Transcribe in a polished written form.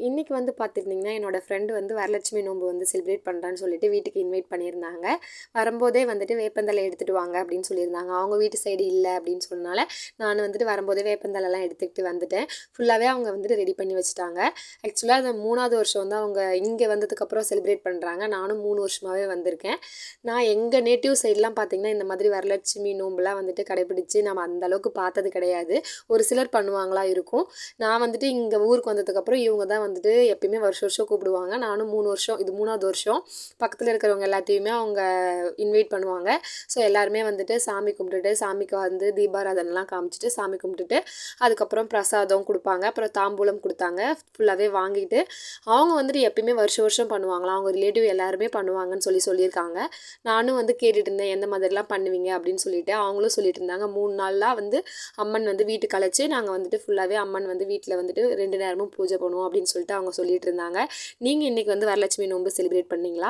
இன்றைக்கி வந்து பார்த்துருந்திங்கன்னா என்னோடய ஃப்ரெண்டு வந்து வரலட்சுமி நோன்பு வந்து செலிப்ரேட் பண்ணுறான்னு சொல்லிட்டு வீட்டுக்கு இன்வைட் பண்ணியிருந்தாங்க. வரும்போதே வந்துட்டு வேப்பந்தலை எடுத்துகிட்டு வாங்க அப்படின்னு சொல்லியிருந்தாங்க. அவங்க வீட்டு சைடு இல்லை அப்படின்னு சொன்னனால நான் வந்துட்டு வரும்போதே வேப்பந்தலைலாம் எடுத்துக்கிட்டு வந்துட்டேன். ஃபுல்லாகவே அவங்க வந்துட்டு ரெடி பண்ணி வச்சுட்டாங்க. ஆக்சுவலாக அது 3வது வருஷம் வந்து அவங்க இங்கே வந்ததுக்கப்புறம் செலிப்ரேட் பண்ணுறாங்க. நானும் 3 வருஷமாகவே வந்திருக்கேன். நான் எங்கள் நேட்டிவ் சைட்லாம் பார்த்திங்கன்னா இந்த மாதிரி வரலட்சுமி நோன்புலாம் வந்துட்டு கடைப்பிடிச்சு நம்ம அந்தளவுக்கு பார்த்தது கிடையாது. ஒரு சிலர் பண்ணுவாங்களா இருக்கும். நான் வந்துட்டு இங்கே ஊருக்கு வந்ததுக்கப்புறம் இவங்க தான் வந்துட்டு எப்பயுமே வருஷம் வருஷம் கூப்பிடுவாங்க. நானும் 3 வருஷம், இது 3வது வருஷம். பக்கத்தில் இருக்கிறவங்க எல்லாத்தையுமே அவங்க இன்வைட் பண்ணுவாங்க. ஸோ எல்லாருமே வந்துட்டு சாமி கும்பிட்டுட்டு, சாமிக்கு வந்து தீபாராதனைலாம் காமிச்சிட்டு, சாமி கும்பிட்டுட்டு, அதுக்கப்புறம் பிரசாதம் கொடுப்பாங்க. அப்புறம் தாம்பூலம் கொடுத்தாங்க. ஃபுல்லாகவே வாங்கிட்டு, அவங்க வந்துட்டு எப்பயுமே வருஷம் வருஷம் பண்ணுவாங்களாம். அவங்க ரிலேட்டிவ் எல்லாருமே பண்ணுவாங்கன்னு சொல்லியிருக்காங்க. நானும் வந்து கேட்டுட்டு இருந்தேன், எந்த மாதிரிலாம் பண்ணுவீங்க அப்படின்னு சொல்லிட்டு. அவங்களும் சொல்லிட்டு இருந்தாங்க, 3 நாளாக வந்து அம்மன் வந்து வீட்டுக்கு அழைச்சி நாங்கள் வந்துட்டு ஃபுல்லாகவே அம்மன் வந்து வீட்டில் வந்துட்டு 2 நேரமும் பூஜை பண்ணுவோம் அப்படின்னு சொல்லிட்டு அவங்க சொல்லிட்டு இருந்தாங்க. நீங்கள் இன்றைக்கி வந்து வரலட்சுமி நோன்பு செலிப்ரேட் பண்ணீங்களா?